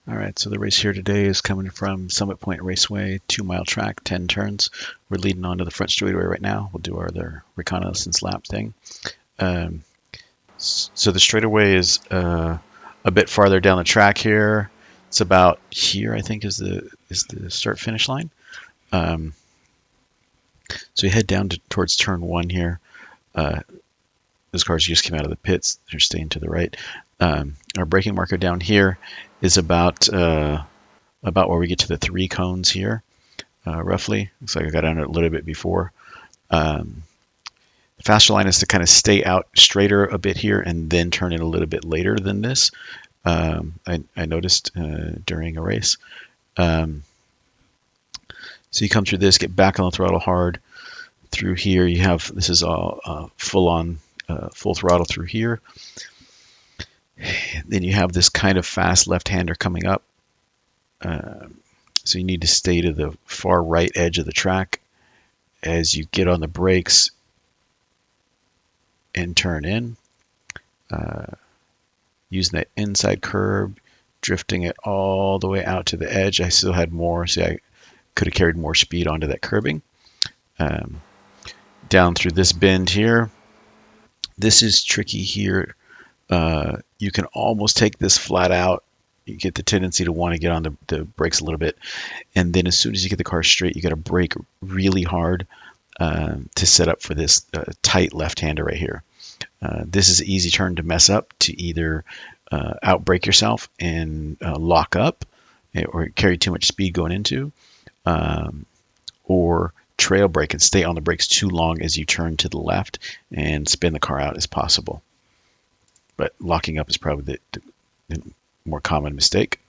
All right, so the race here today is coming from Summit Point Raceway, 2 mile track, 10 turns. We're leading onto the front straightaway right now. We'll do our other reconnaissance lap thing. Um, so the straightaway is a bit farther down the track here. It's about here, I think, is the start finish line. Um, so we head down towards turn one here. Those cars just came out of the pits. They're staying to the right. Our braking marker down here is about where we get to the 3 cones here, roughly. Looks like I got on it a little bit before. The faster line is to kind of stay out straighter a bit here and then turn in a little bit later than this. I noticed during a race. So you come through this, get back on the throttle hard. Through here, you have, this is all full throttle through here. Then you have this kind of fast left-hander coming up. So you need to stay to the far right edge of the track as you get on the brakes and turn in. Using that inside curb, drifting it all the way out to the edge. I still had more, see, I could have carried more speed onto that curbing. Down through this bend here. This is tricky here. You can almost take this flat out. You get the tendency to want to get on the brakes a little bit. And then as soon as you get the car straight, you got to brake really hard to set up for this tight left-hander right here. This is an easy turn to mess up, to either outbrake yourself and lock up or carry too much speed going into, or trail brake and stay on the brakes too long as you turn to the left and spin the car out as possible. But locking up is probably the more common mistake.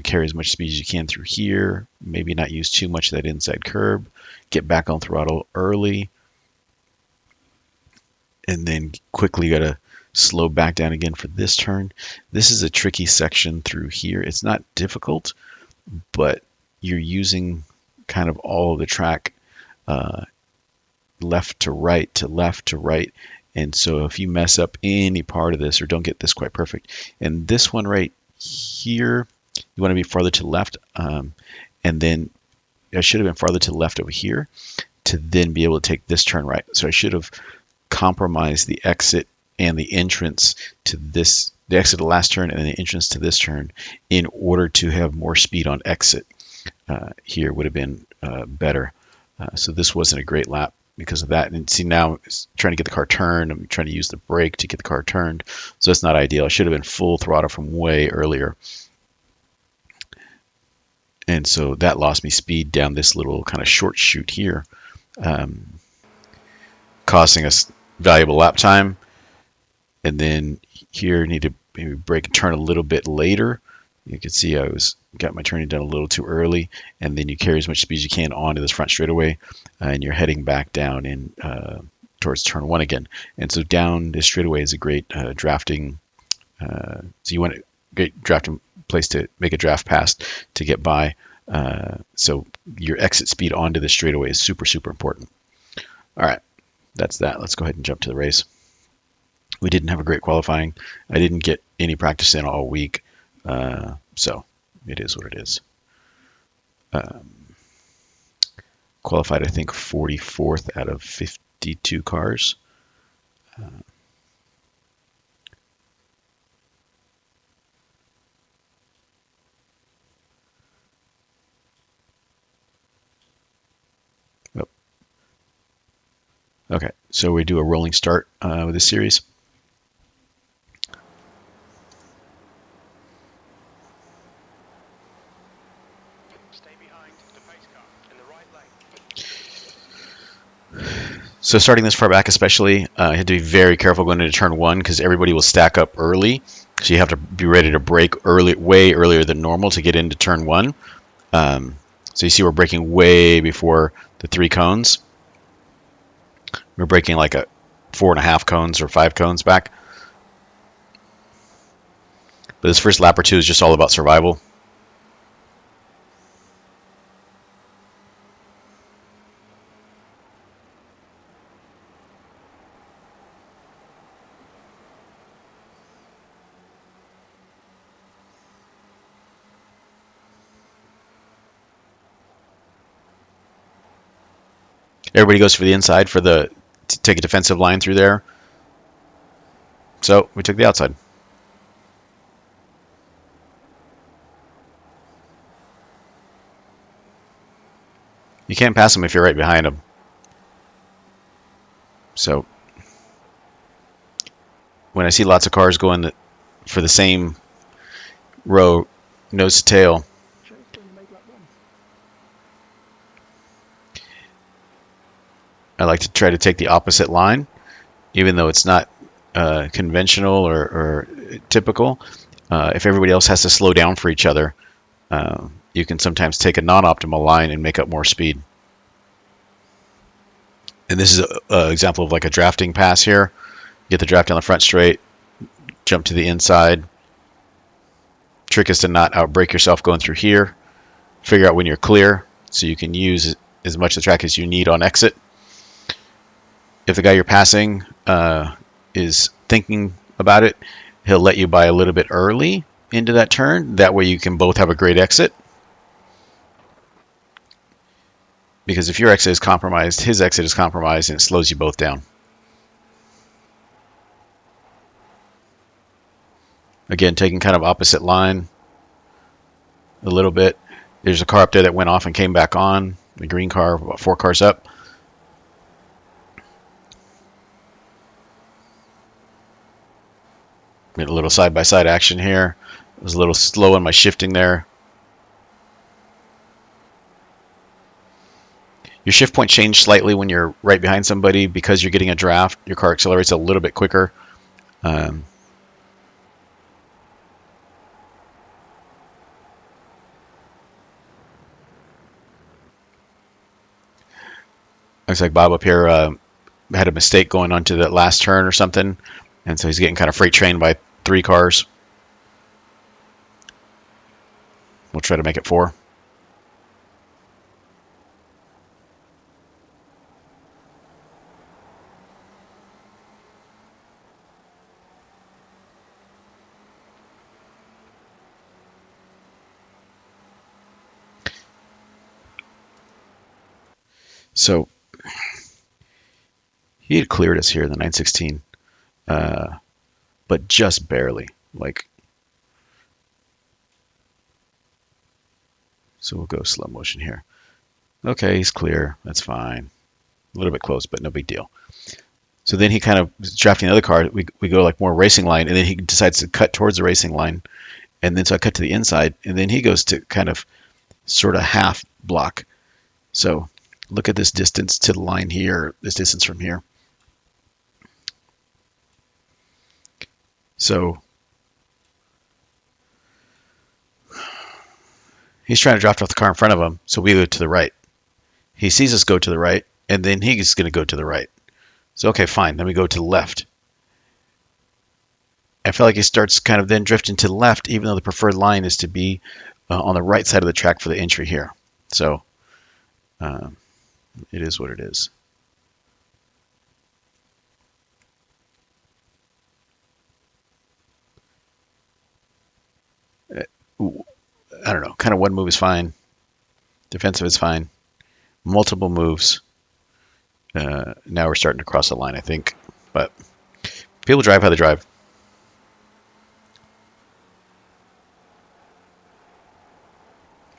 Carry as much speed as you can through here, maybe not use too much of that inside curb, get back on throttle early, and then quickly got to slow back down again for this turn. This is a tricky section through here. It's not difficult, but you're using kind of all of the track left to right to left to right. And so if you mess up any part of this or don't get this quite perfect, and this one right here, you want to be farther to the left. And then I should have been farther to the left over here to then be able to take this turn right. So I should have compromised the exit and the entrance to this, the exit of the last turn and the entrance to this turn, in order to have more speed on exit. Here would have been better. So this wasn't a great lap because of that. And see, now it's trying to get the car turned. I'm trying to use the brake to get the car turned. So that's not ideal. I should have been full throttle from way earlier. And so that lost me speed down this little kind of short chute here, costing us valuable lap time. And then here, need to maybe brake and turn a little bit later. You can see I got my turning done a little too early, and then you carry as much speed as you can onto this front straightaway, and you're heading back down in towards turn one again. And so down this straightaway is a great drafting. So you want a great drafting place to make a draft pass to get by. So your exit speed onto the straightaway is super, super important. All right, that's that. Let's go ahead and jump to the race. We didn't have a great qualifying. I didn't get any practice in all week. So it is what it is. Qualified, I think, 44th out of 52 cars. Okay, so we do a rolling start with this series. So starting this far back especially, you have to be very careful going into turn one because everybody will stack up early. So you have to be ready to brake early, way earlier than normal to get into turn one. So you see we're braking way before the 3 cones. We're braking like a 4.5 cones or 5 cones back. But this first lap or two is just all about survival. Everybody goes for the inside to take a defensive line through there. So we took the outside. You can't pass them if you're right behind them. So when I see lots of cars going for the same row, nose to tail, I like to try to take the opposite line, even though it's not conventional or typical. If everybody else has to slow down for each other, you can sometimes take a non-optimal line and make up more speed. And this is an example of like a drafting pass here. Get the draft down the front straight, jump to the inside. Trick is to not outbrake yourself going through here. Figure out when you're clear so you can use as much of the track as you need on exit. If the guy you're passing is thinking about it, he'll let you by a little bit early into that turn. That way you can both have a great exit. Because if your exit is compromised, his exit is compromised, and it slows you both down. Again, taking kind of opposite line a little bit. There's a car up there that went off and came back on. The green car, about 4 cars up. Get a little side-by-side action here. I was a little slow in my shifting there. Your shift point changed slightly when you're right behind somebody because you're getting a draft. Your car accelerates a little bit quicker. Looks like Bob up here had a mistake going onto that last turn or something, and so he's getting kind of freight trained by 3 cars. We'll try to make it 4. So he had cleared us here in the 916, but just barely. So we'll go slow motion here. Okay, he's clear. That's fine. A little bit close, but no big deal. So then he kind of drafting the other car. We go like more racing line, and then he decides to cut towards the racing line, and then so I cut to the inside, and then he goes to kind of sort of half block. So look at this distance to the line here, this distance from here. So he's trying to draft off the car in front of him, so we go to the right. He sees us go to the right, and then he's going to go to the right. So, okay, fine. Then we go to the left. I feel like he starts kind of then drifting to the left, even though the preferred line is to be on the right side of the track for the entry here. So it is what it is. I don't know. Kind of one move is fine. Defensive is fine. Multiple moves. Now we're starting to cross the line, I think. But people drive how they drive.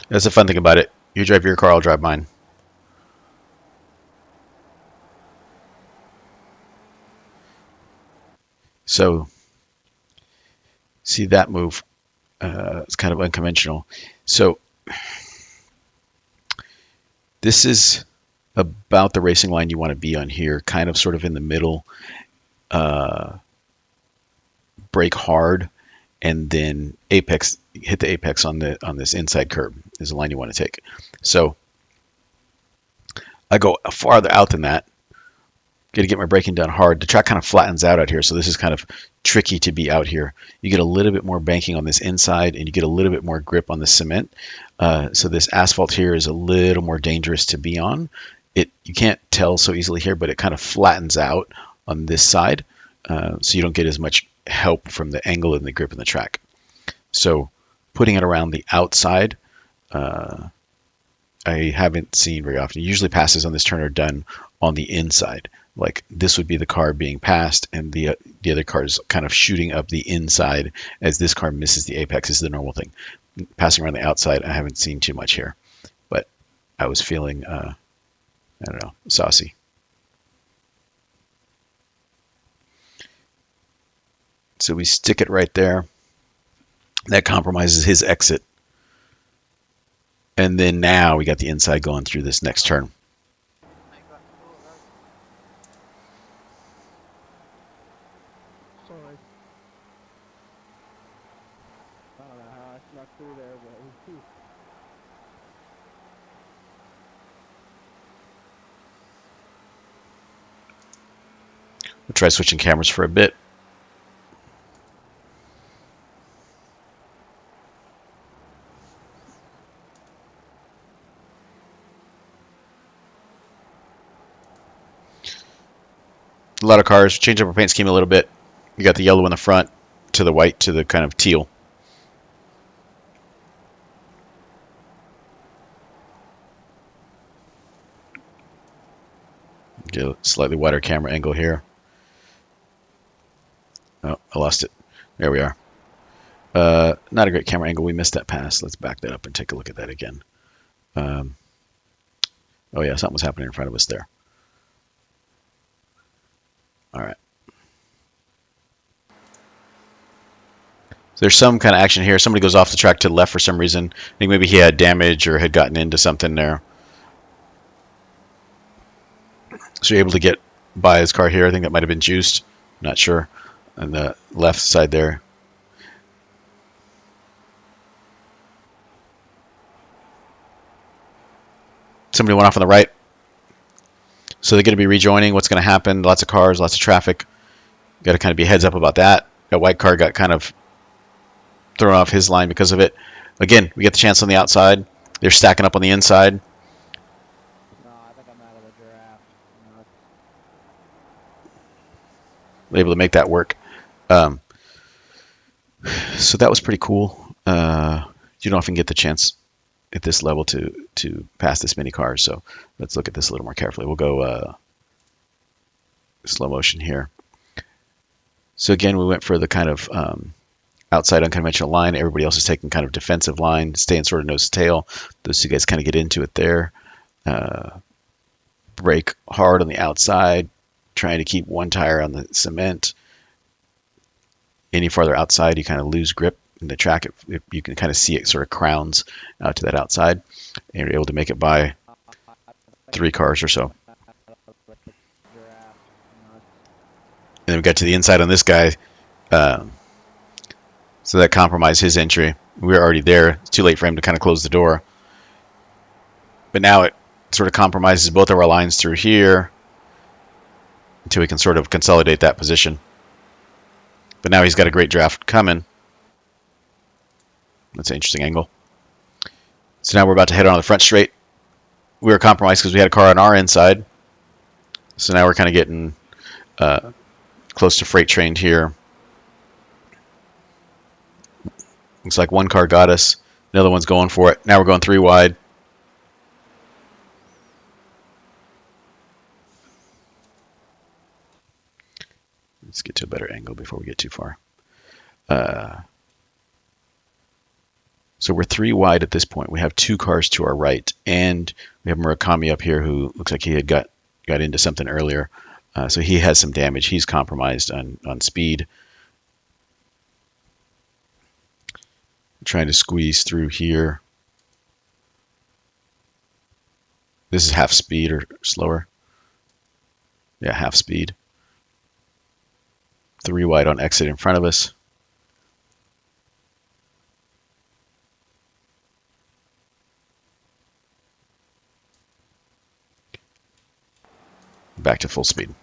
That's the fun thing about it. You drive your car, I'll drive mine. So, see that move. It's kind of unconventional. So, this is about the racing line you want to be on here, kind of sort of in the middle. Brake hard, and then hit the apex on this inside curb is the line you want to take. So I go farther out than that. Got to get my braking done hard. The track kind of flattens out here, so this is kind of tricky to be out here. You get a little bit more banking on this inside, and you get a little bit more grip on the cement. So this asphalt here is a little more dangerous to be on. You can't tell so easily here, but it kind of flattens out on this side, so you don't get as much help from the angle and the grip in the track. So putting it around the outside I haven't seen very often. Usually passes on this turn are done on the inside. Like this would be the car being passed, and the other car is kind of shooting up the inside as this car misses the apex is the normal thing. Passing around the outside, I haven't seen too much here, but I was feeling, I don't know, saucy. So we stick it right there. That compromises his exit. And then now we got the inside going through this next turn. Sorry. I don't know how I snuck through there, but We'll try switching cameras for a bit. A lot of cars. Change up our paint scheme a little bit. You got the yellow in the front to the white to the kind of teal. Get a slightly wider camera angle here. Oh, I lost it. There we are. Not a great camera angle. We missed that pass. Let's back that up and take a look at that again. Um, oh yeah, something was happening in front of us there. All right. So there's some kind of action here. Somebody goes off the track to the left for some reason. I think maybe he had damage or had gotten into something there. So you're able to get by his car here. I think that might have been juiced. Not sure. On the left side there. Somebody went off on the right. So they're going to be rejoining. What's going to happen? Lots of cars, lots of traffic. Got to kind of be heads up about that. That white car got kind of thrown off his line because of it. Again, we get the chance on the outside. They're stacking up on the inside. no, I think I'm out of the draft. No, Able to make that work. Um, so that was pretty cool. You don't often get the chance at this level to pass this many cars. So let's look at this a little more carefully. We'll go slow motion here. So again, we went for the kind of outside unconventional line. Everybody else is taking kind of defensive line, staying sort of nose to tail. Those two guys kind of get into it there. Brake hard on the outside, trying to keep one tire on the cement. Any farther outside, you kind of lose grip in the track. You can kind of see it sort of crowns out to that outside, and you're able to make it by I think 3 cars or so. I'm out of the draft. No, And then we got to the inside on this guy. Um, so that compromised his entry. We were already there. It's too late for him to kind of close the door. But now it sort of compromises both of our lines through here until we can sort of consolidate that position. But now he's got a great draft coming. That's an interesting angle. So now we're about to head on the front straight. We were compromised because we had a car on our inside. So now we're kind of getting close to freight trained here. Looks like one car got us. Another one's going for it. Now we're going 3 wide. Let's get to a better angle before we get too far. So we're 3 wide at this point. We have 2 cars to our right, and we have Murakami up here who looks like he had got into something earlier. So he has some damage. He's compromised on speed. Trying to squeeze through here. This is half speed or slower. Yeah, half speed. 3 wide on exit in front of us. Back to full speed.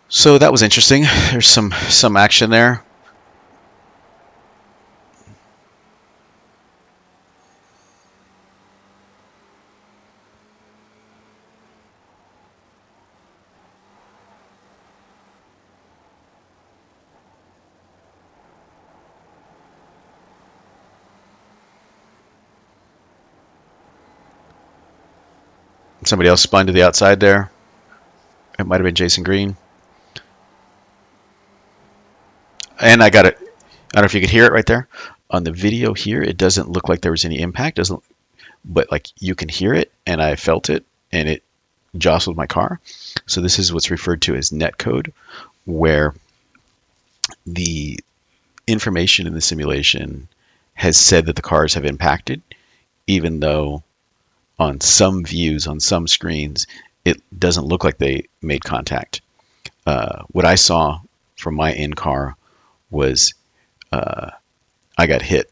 So that was interesting. There's some action there. Somebody else spun to the outside there. It might have been Jason Green. And I got it. I don't know if you could hear it right there. On the video here, it doesn't look like there was any impact. Doesn't, but like you can hear it, and I felt it, and it jostled my car. So this is what's referred to as net code, where the information in the simulation has said that the cars have impacted, even though on some views, on some screens, it doesn't look like they made contact. What I saw from my in car was uh, I got hit.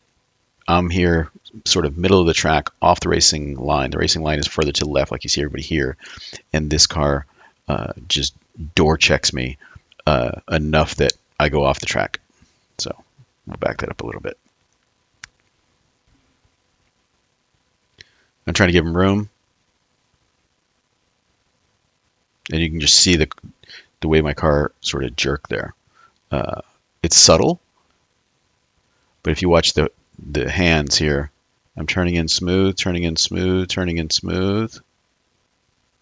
I'm here, sort of middle of the track, off the racing line. The racing line is further to the left, like you see everybody here, and this car just door checks me enough that I go off the track. So we'll back that up a little bit. I'm trying to give him room, and you can just see the way my car sort of jerked there. Uh, it's subtle, but if you watch the hands here, I'm turning in smooth, turning in smooth, turning in smooth,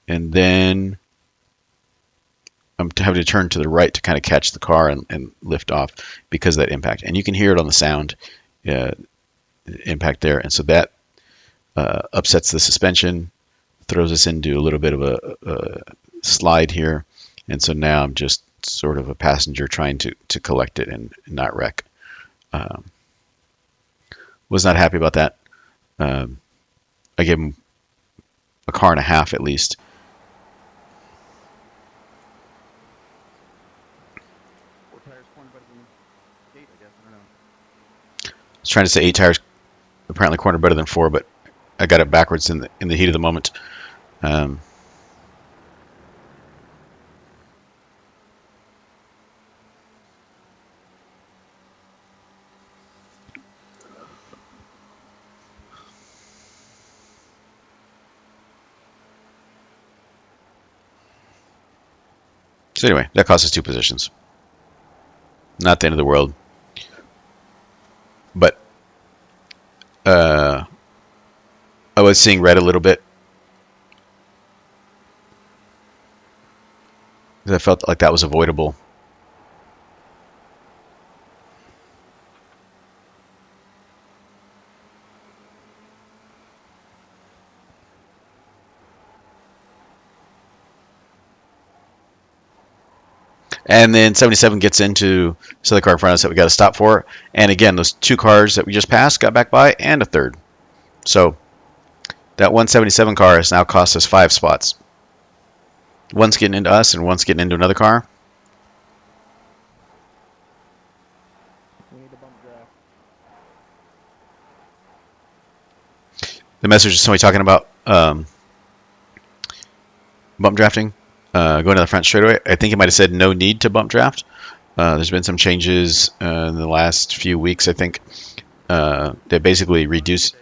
and then I'm having to turn to the right to kind of catch the car and lift off because of that impact. And you can hear it on the sound uh, impact there, and so that upsets the suspension, throws us into a little bit of a slide here, and so now I'm just sort of a passenger trying to collect it and not wreck. Um, was not happy about that. Um, I gave him a car and a half at least. Four tires corner better than eight, I guess. I don't know. I was trying to say 8 tires apparently corner better than 4, but I got it backwards in the heat of the moment. Um, so anyway, that cost us 2 positions. Not the end of the world, but uh, I was seeing red a little bit. I felt like that was avoidable. And then 77 gets into this other car in front of us that we got to stop for. And again, those 2 cars that we just passed got back by, and a third. So that 177 car has now cost us 5 spots. One's getting into us, and one's getting into another car. We need to bump draft. The message is somebody talking about bump drafting, going to the front straightaway. I think it might have said no need to bump draft. There's been some changes in the last few weeks, I think, that basically reduces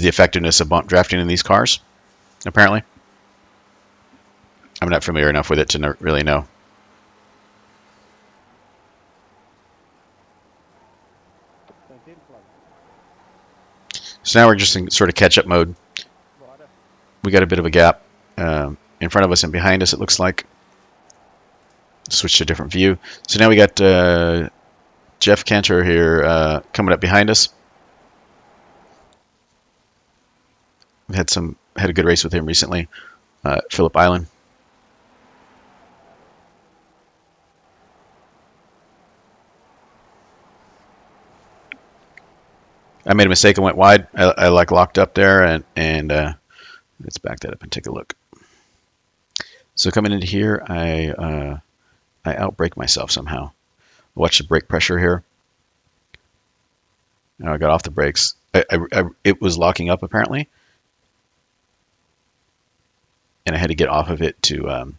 the effectiveness of bump drafting in these cars. Apparently, I'm not familiar enough with it to really know. So now we're just in sort of catch-up mode. We got a bit of a gap in front of us and behind us, it looks like. Switch to a different view. So now we got Jeff Cantor here coming up behind us. We've had a good race with him recently, Phillip Island. I made a mistake and went wide. I like locked up there, and let's back that up and take a look. So coming into here, I outbrake myself somehow. Watch the brake pressure here. Now I got off the brakes. It was locking up apparently, and I had to get off of it to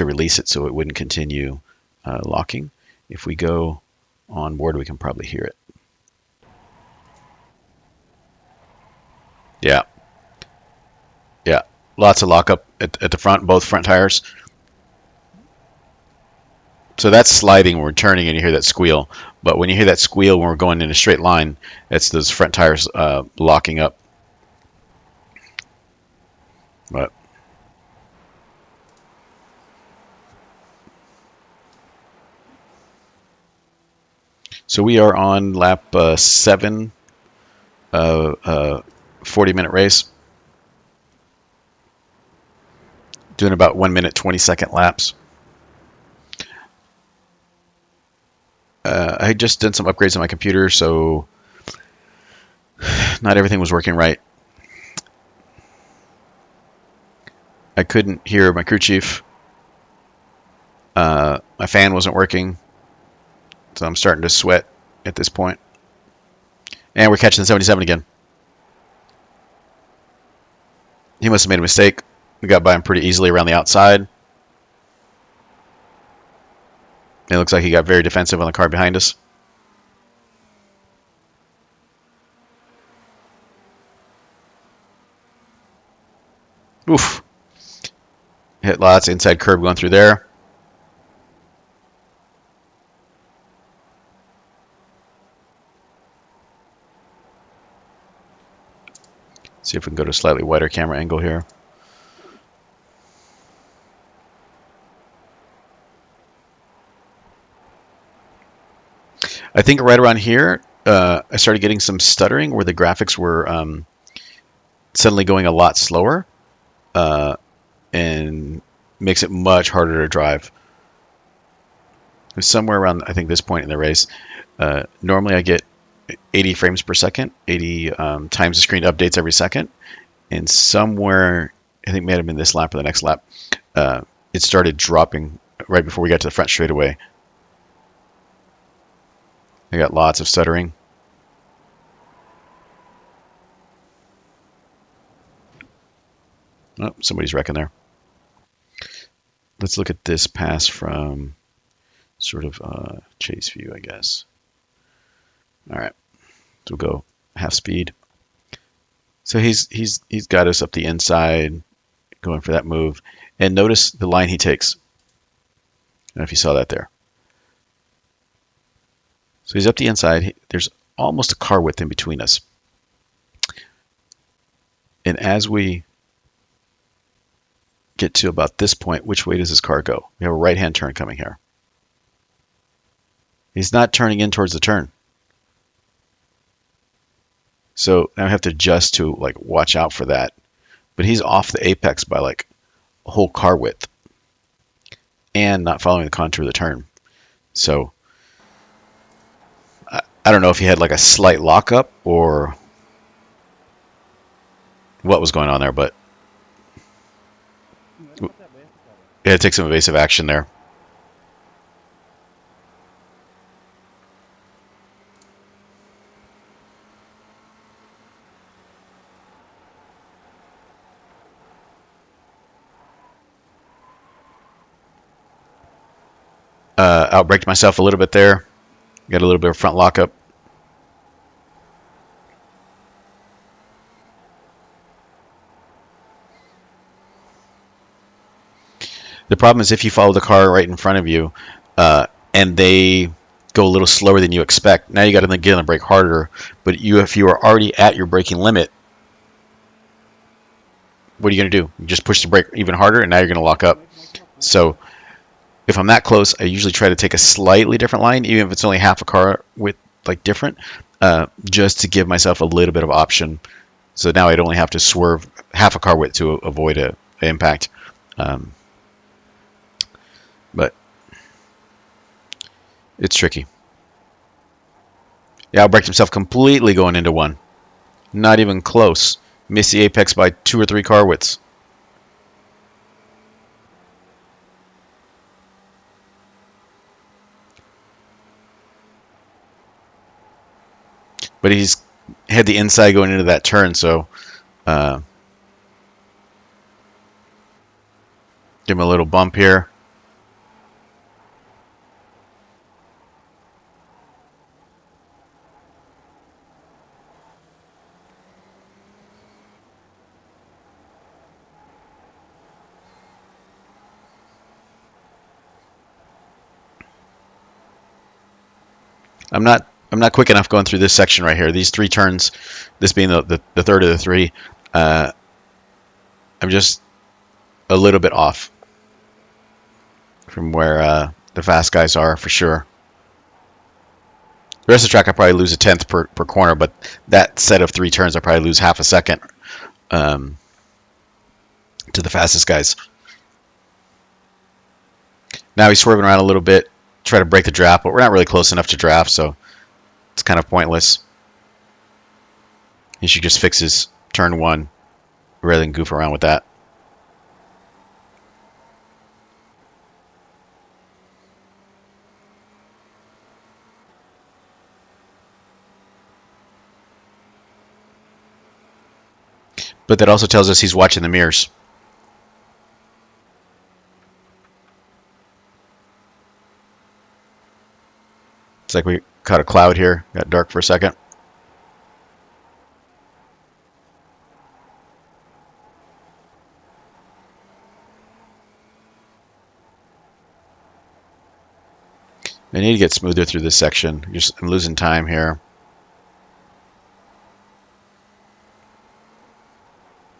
release it so it wouldn't continue locking. If we go on board, we can probably hear it. Yeah, yeah. Lots of lockup at the front, both front tires. So that's sliding when we're turning and you hear that squeal. But when you hear that squeal when we're going in a straight line, it's those front tires locking up. But so we are on lap 7, 40-minute race, doing about 1 minute 20-second laps. I had just done some upgrades on my computer, so not everything was working right. I couldn't hear my crew chief. My fan wasn't working, so I'm starting to sweat at this point. And we're catching the 77 again. He must have made a mistake. We got by him pretty easily around the outside. It looks like he got very defensive on the car behind us. Oof. Hit lots. Inside curb going through there. See if we can go to a slightly wider camera angle here. I think right around here, I started getting some stuttering where the graphics were suddenly going a lot slower, and makes it much harder to drive. Somewhere around, I think, this point in the race, normally I get 80 frames per second, 80 times the screen updates every second, and somewhere, I think it may have been this lap or the next lap, it started dropping right before we got to the front straightaway. I got lots of stuttering. Oh, somebody's wrecking there. Let's look at this pass from sort of chase view, I guess. All right, so we'll go half speed. So he's got us up the inside, going for that move, and notice the line he takes. I don't know if you saw that there. So he's up the inside. There's almost a car width in between us, and as we get to about this point, which way does this car go? We have a right-hand turn coming here. He's not turning in towards the turn. So now I have to adjust to like watch out for that. But he's off the apex by like a whole car width and not following the contour of the turn. So I don't know if he had like a slight lockup or what was going on there, but yeah, it takes some evasive action there. Outbraked myself a little bit there. Got a little bit of front lockup. The problem is if you follow the car right in front of you, and they go a little slower than you expect, now you got to get on the brake harder. But if you are already at your braking limit, what are you going to do? You just push the brake even harder, and now you're going to lock up. So if I'm that close, I usually try to take a slightly different line, even if it's only half a car width, like different, just to give myself a little bit of option. So now I'd only have to swerve half a car width to avoid an impact. But it's tricky. Yeah, outbraked himself completely going into one. Not even close. Missed the apex by 2 or 3 car widths. But he's had the inside going into that turn, so give him a little bump here. I'm not quick enough going through this section right here. These 3 turns, this being the third of the 3, uh, I'm just a little bit off from where the fast guys are for sure. The rest of the track, I probably lose a tenth per corner, but that set of 3 turns, I probably lose half a second um, to the fastest guys. Now he's swerving around a little bit, try to break the draft, but we're not really close enough to draft, so it's kind of pointless. He should just fix his turn 1 rather than goof around with that. But that also tells us he's watching the mirrors. It's like we caught a cloud here. Got dark for a second. I need to get smoother through this section. I'm losing time here.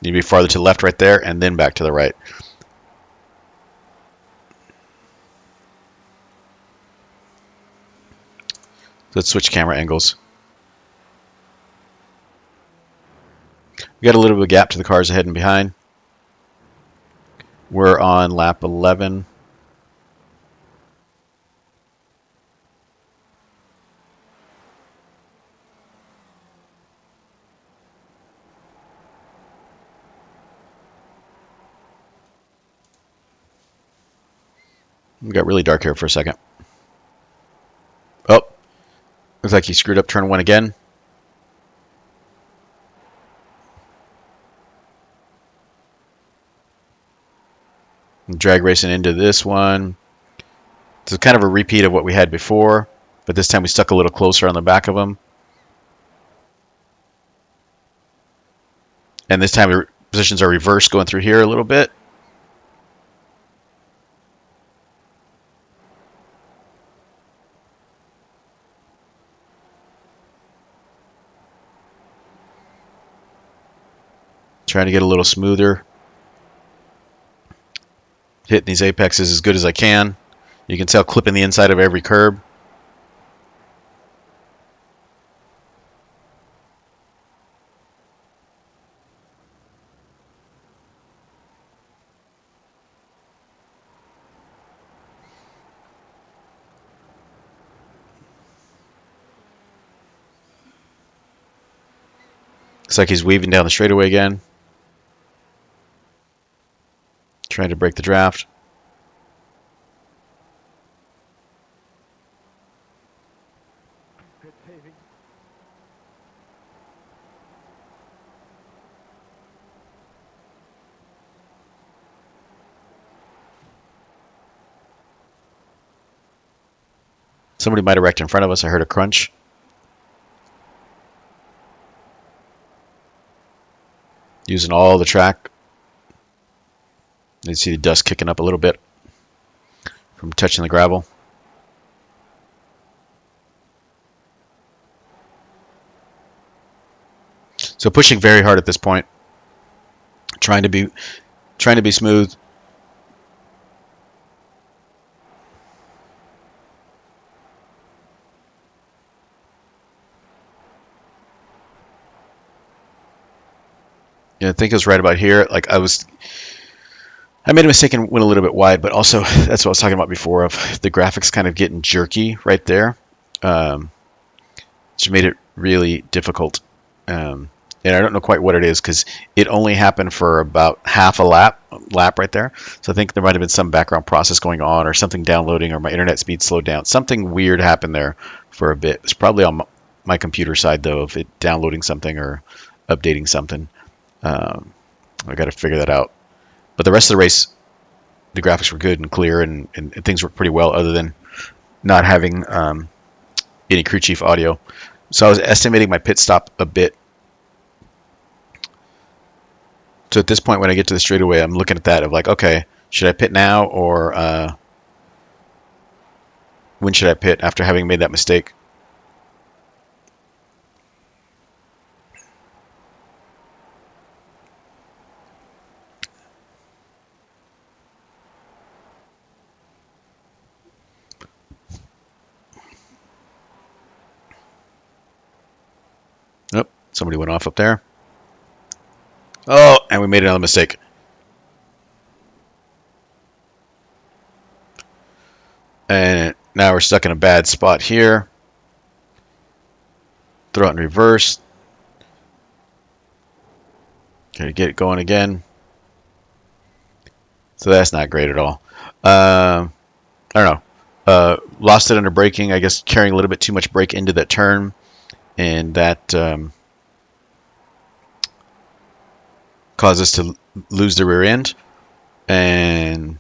Need to be farther to the left right there, and then back to the right. Let's switch camera angles. We got a little bit of gap to the cars ahead and behind. We're on lap 11. We got really dark here for a second. Oh, looks like he screwed up turn 1 again. Drag racing into this one. It's kind of a repeat of what we had before, but this time we stuck a little closer on the back of him. And this time the positions are reversed going through here a little bit. Trying to get a little smoother. Hitting these apexes as good as I can. You can tell clipping the inside of every curb. Looks like he's weaving down the straightaway again. Trying to break the draft. Good saving. Somebody might have wrecked in front of us. I heard a crunch. Using all the track. You see the dust kicking up a little bit from touching the gravel. So pushing very hard at this point. Trying to be smooth. Yeah, I think it was right about here. Like I made a mistake and went a little bit wide, but also that's what I was talking about before of the graphics kind of getting jerky right there. Which made it really difficult. And I don't know quite what it is because it only happened for about half a lap right there. So I think there might have been some background process going on or something downloading or my internet speed slowed down. Something weird happened there for a bit. It's probably on my computer side though of it downloading something or updating something. I got to figure that out. But the rest of the race, the graphics were good and clear and things worked pretty well other than not having any crew chief audio. So I was estimating my pit stop a bit. So at this point, when I get to the straightaway, I'm looking at that of like, okay, should I pit now or when should I pit after having made that mistake? Somebody went off up there. Oh, and we made another mistake. And now we're stuck in a bad spot here. Throw it in reverse. Okay, get it going again. So that's not great at all. I don't know. Lost it under braking. I guess carrying a little bit too much brake into that turn, and that caused us to lose the rear end. And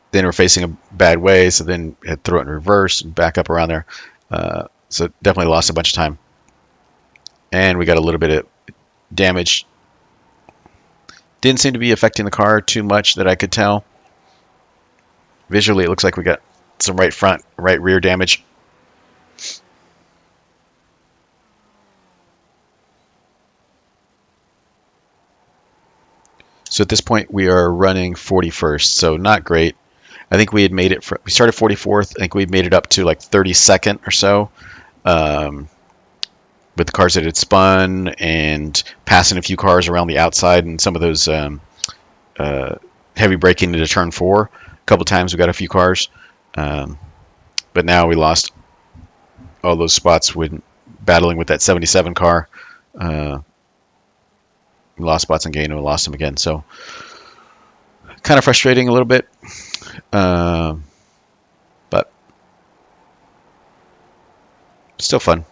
then we're facing a bad way, so then had to throw it in reverse and back up around there. So definitely lost a bunch of time. And we got a little bit of damage. Didn't seem to be affecting the car too much that I could tell. Visually, it looks like we got some right front, right rear damage. So at this point, we are running 41st, so not great. I think we had made it. We started 44th. I think we had made it up to like 32nd or so, um, with the cars that had spun and passing a few cars around the outside and some of those uh, heavy braking into turn 4. A couple times we got a few cars, um, but now we lost all those spots when battling with that 77 car. We lost spots in gain and we lost them again. So kind of frustrating a little bit, but still fun.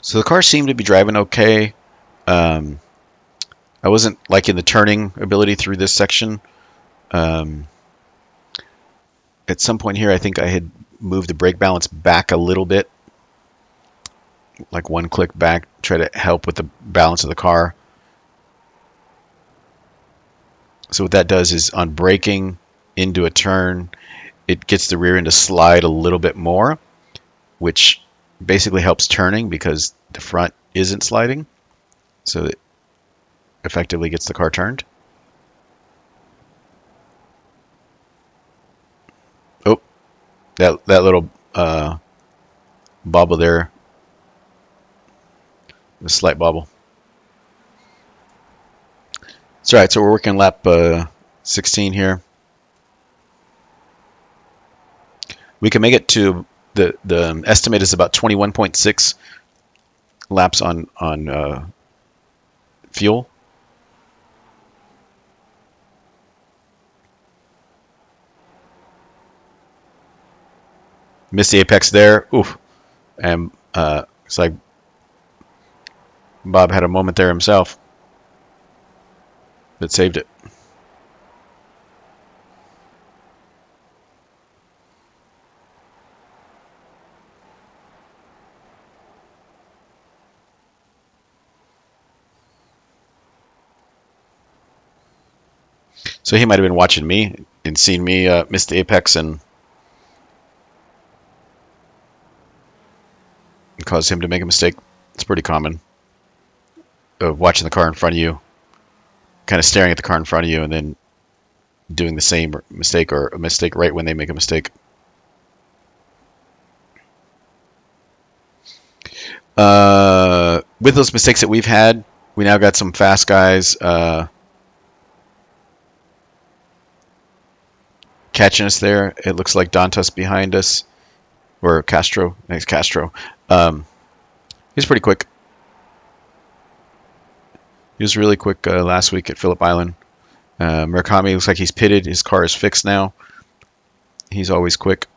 So the car seemed to be driving okay. Um, I wasn't liking the turning ability through this section. Um, at some point here, I think I had moved the brake balance back a little bit, like one click back, try to help with the balance of the car. So what that does is on braking into a turn, it gets the rear end to slide a little bit more, which basically helps turning because the front isn't sliding. So it effectively gets the car turned. Oh, that little bobble there, the slight bobble. It's all right. So we're working lap 16 here. We can make it to the estimate is about 21.6 laps on fuel. Missed the apex there. Oof. And it's like Bob had a moment there himself that saved it. So he might have been watching me and seen me miss the apex and caused him to make a mistake. It's pretty common. Watching the car in front of you, kind of staring at the car in front of you, and then doing the same mistake or a mistake right when they make a mistake. With those mistakes that we've had, we now got some fast guys catching us there. It looks like Dantas behind us, or Castro. Next Castro. He's pretty quick. He was really quick last week at Phillip Island. Murakami looks like he's pitted. His car is fixed now. He's always quick.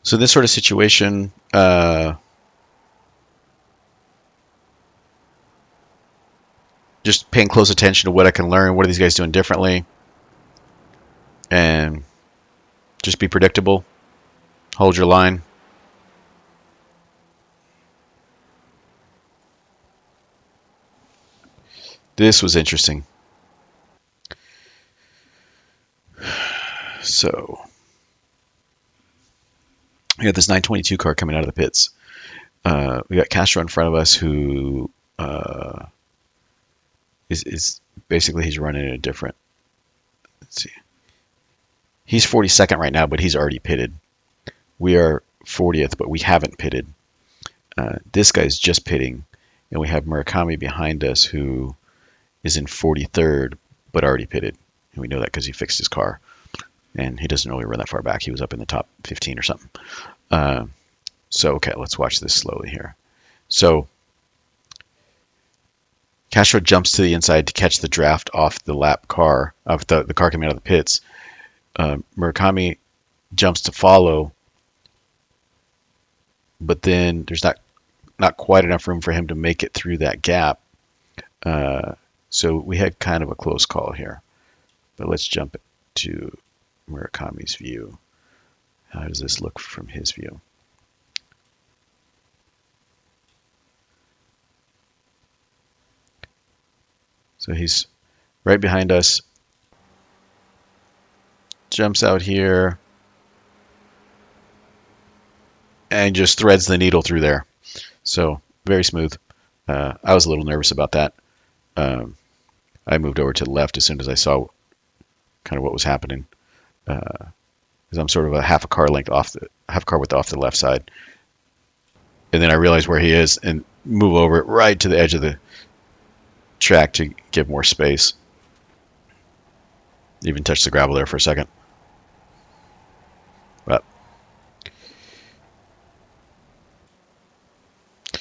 So this sort of situation, just paying close attention to what I can learn. What are these guys doing differently? And just be predictable. Hold your line. This was interesting. So we got this 922 car coming out of the pits. We got Castro in front of us who is basically he's running in a different. Let's see. He's 42nd right now, but he's already pitted. We are 40th, but we haven't pitted. This guy's just pitting, and we have Murakami behind us who is in 43rd, but already pitted. And we know that because he fixed his car, and he doesn't really run that far back. He was up in the top 15 or something. Okay, let's watch this slowly here. So Castro jumps to the inside to catch the draft off the lap car, of the car coming out of the pits. Murakami jumps to follow, but then there's not quite enough room for him to make it through that gap. So we had kind of a close call here. But let's jump to Murakami's view. How does this look from his view? So he's right behind us, jumps out here, and just threads the needle through there. So very smooth. I was a little nervous about that. I moved over to the left as soon as I saw kind of what was happening, because I'm sort of a half a car width off the left side, and then I realized where he is and move over right to the edge of the track to give more space. Even touched the gravel there for a second. But it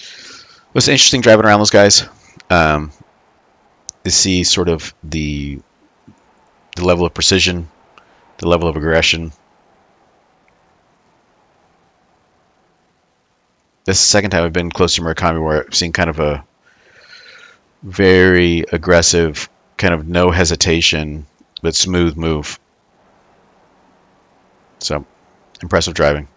was interesting driving around those guys, to see sort of the level of precision, the level of aggression. This is the second time I've been close to Murakami where I've seen kind of a very aggressive, kind of no hesitation, but smooth move. So, impressive driving.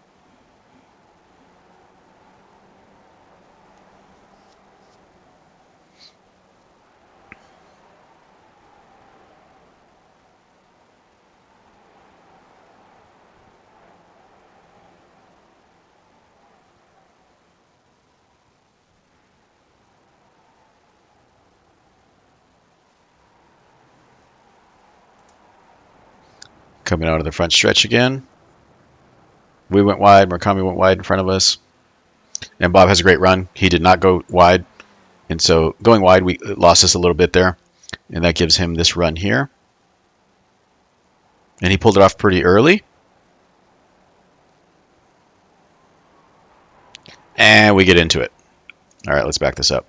Coming out of the front stretch again. We went wide. Murakami went wide in front of us. And Bob has a great run. He did not go wide. And so going wide, we lost us a little bit there. And that gives him this run here. And he pulled it off pretty early. And we get into it. All right, let's back this up.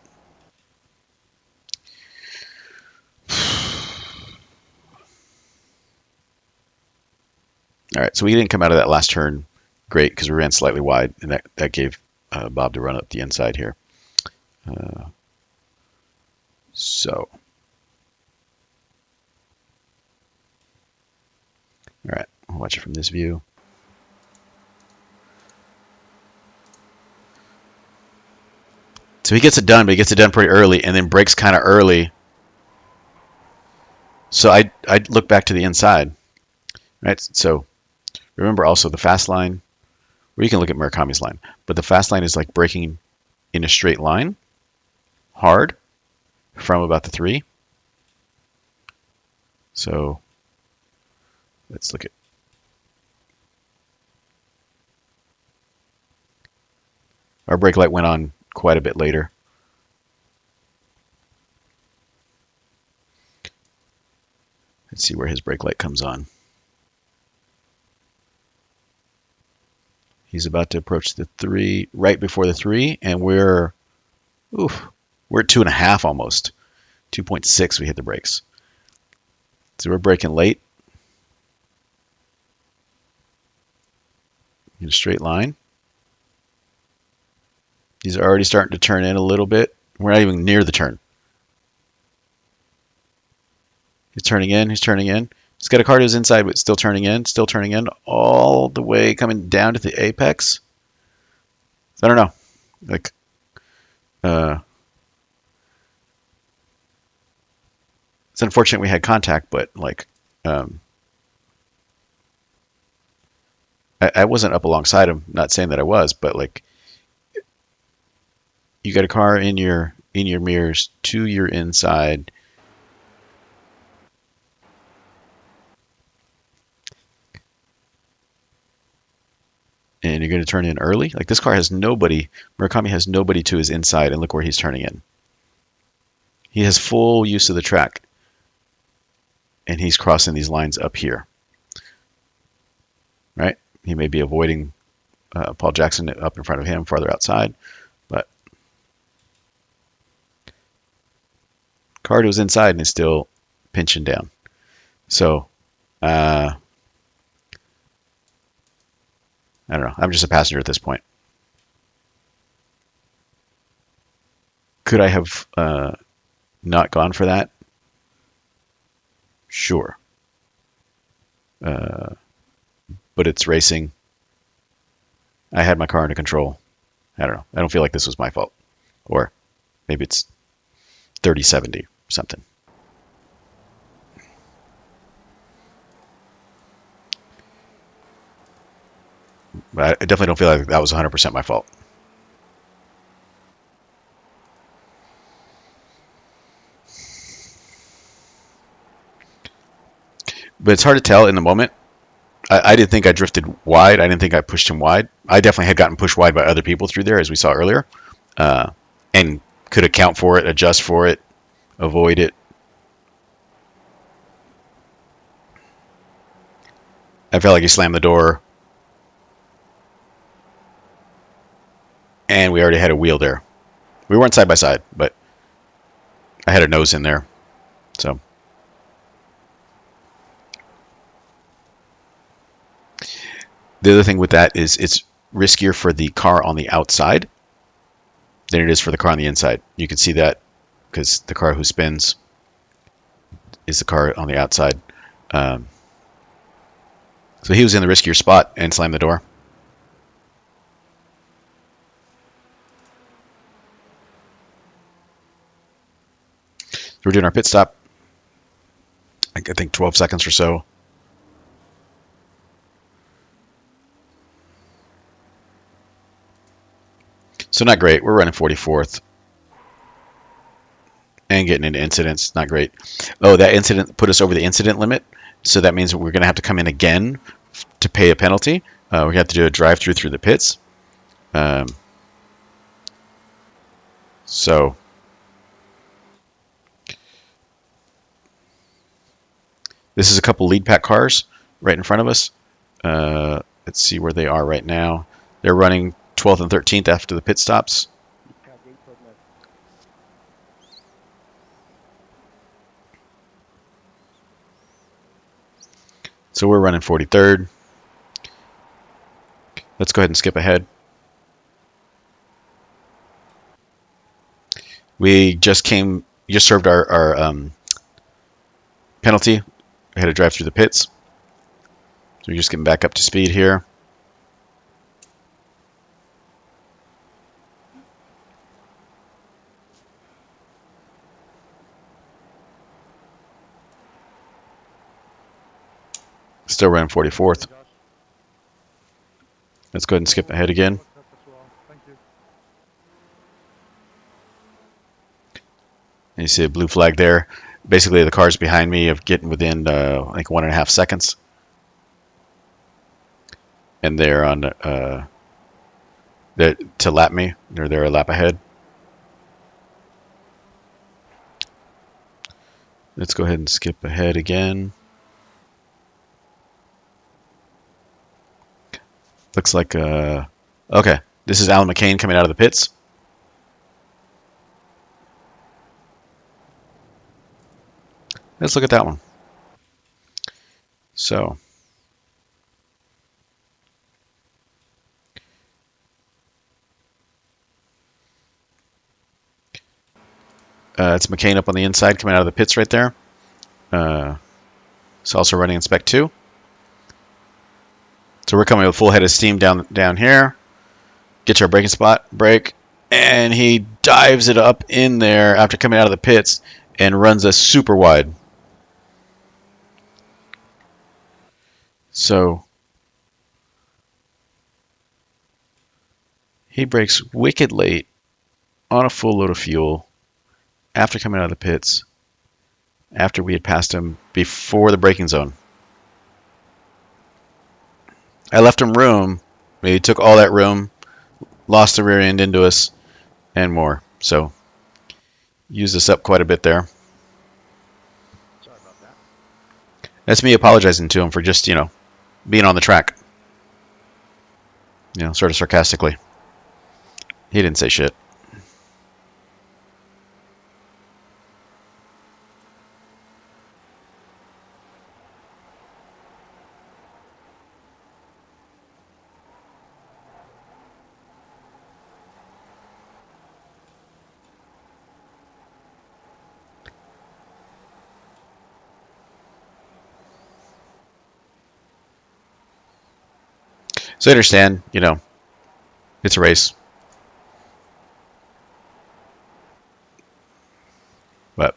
All right, so we didn't come out of that last turn great because we ran slightly wide, and that gave Bob to run up the inside here. So, all right, I'll watch it from this view. So he gets it done, but he gets it done pretty early, and then breaks kind of early. So I look back to the inside, right? So remember also the fast line, or you can look at Murakami's line, but the fast line is like braking in a straight line, hard, from about the 3. So let's look at. Our brake light went on quite a bit later. Let's see where his brake light comes on. He's about to approach the 3, right before the 3, and we're at 2.5 almost. 2.6 we hit the brakes. So we're braking late in a straight line. He's already starting to turn in a little bit. We're not even near the turn. He's turning in. He's turning in. He's got a car to his inside, but still turning in, all the way coming down to the apex. I don't know. Like, It's unfortunate we had contact, but like, um, I wasn't up alongside him. Not saying that I was, but like, you got a car in your mirrors to your inside, and you're going to turn in early. Like this car has nobody. Murakami has nobody to his inside, and look where he's turning in. He has full use of the track, and he's crossing these lines up here, right? He may be avoiding Paul Jackson up in front of him, farther outside, but Card was inside and is still pinching down. So, I don't know. I'm just a passenger at this point. Could I have not gone for that? Sure. Uh, but it's racing. I had my car under control. I don't know. I don't feel like this was my fault. Or maybe it's 30-70 or something. But I definitely don't feel like that was 100% my fault. But it's hard to tell in the moment. I didn't think I drifted wide. I didn't think I pushed him wide. I definitely had gotten pushed wide by other people through there, as we saw earlier, and could account for it, adjust for it, avoid it. I felt like he slammed the door, and we already had a wheel there. We weren't side by side, but I had a nose in there. So the other thing with that is it's riskier for the car on the outside than it is for the car on the inside. You can see that because the car who spins is the car on the outside. Um, so he was in the riskier spot and slammed the door. So we're doing our pit stop. I think 12 seconds or so. So not great. We're running 44th and getting into incidents. Not great. Oh, that incident put us over the incident limit. So that means we're going to have to come in again to pay a penalty. We have to do a drive-through through the pits. So this is a couple lead pack cars right in front of us. Let's see where they are right now. They're running 12th and 13th after the pit stops. So we're running 43rd. Let's go ahead and skip ahead. We just served our penalty. We had to drive through the pits. So we're just getting back up to speed here. Still running 44th. Let's go ahead and skip ahead again. And you see a blue flag there. Basically, the cars behind me of getting within like 1.5 seconds, and they're on they're to lap me. They're a lap ahead. Let's go ahead and skip ahead again. Looks like okay. This is Alan McCain coming out of the pits. Let's look at that one. So it's McCain up on the inside coming out of the pits right there. It's also running in Spec 2. So we're coming with full head of steam down here. Get to our braking spot, brake, and he dives it up in there after coming out of the pits and runs us super wide. So he brakes wicked late on a full load of fuel after coming out of the pits, after we had passed him before the braking zone. I left him room. He took all that room, lost the rear end into us, and more. So used us up quite a bit there. Sorry about that. That's me apologizing to him for just, being on the track. Sort of sarcastically. He didn't say shit. So I understand, it's a race. But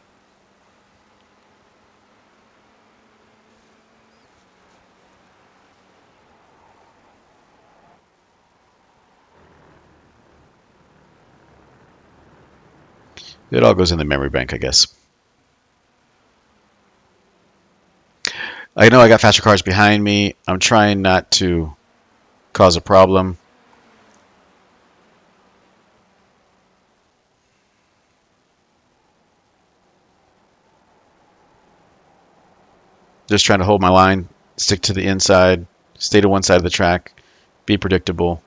it all goes in the memory bank, I guess. I know I got faster cars behind me. I'm trying not to cause a problem. Just trying to hold my line, stick to the inside, stay to one side of the track, be predictable,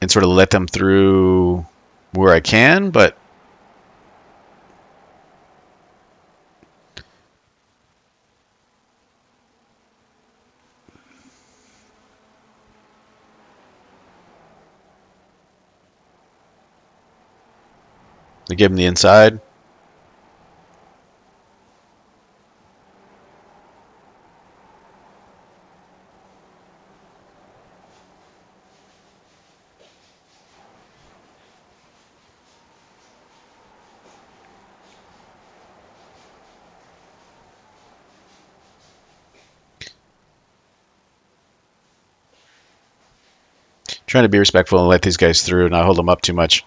and sort of let them through where I can, but I give them the inside. Trying to be respectful and let these guys through, not hold them up too much.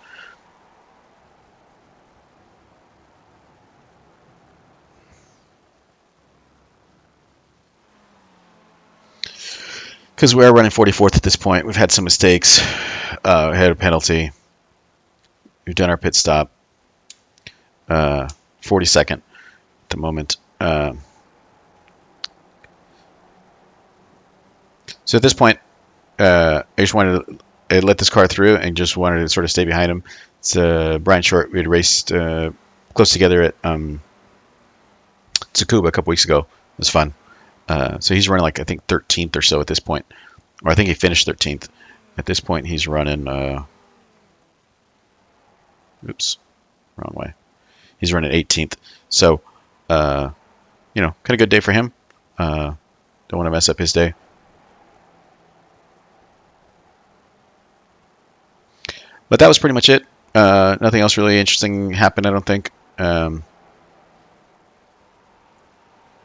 Because we are running 44th at this point. We've had some mistakes. We had a penalty. We've done our pit stop. 42nd at the moment. So at this point, I just wanted to let this car through and just wanted to sort of stay behind him. It's Brian Short. We had raced close together at Tsukuba a couple weeks ago. It was fun. So he's running like I think 13th or so at this point, or I think he finished 13th. At this point, he's running. Oops, wrong way. He's running 18th. So, kind of good day for him. Don't want to mess up his day. But that was pretty much it. Nothing else really interesting happened, I don't think. That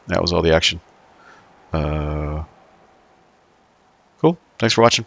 was all the action. Cool. Thanks for watching.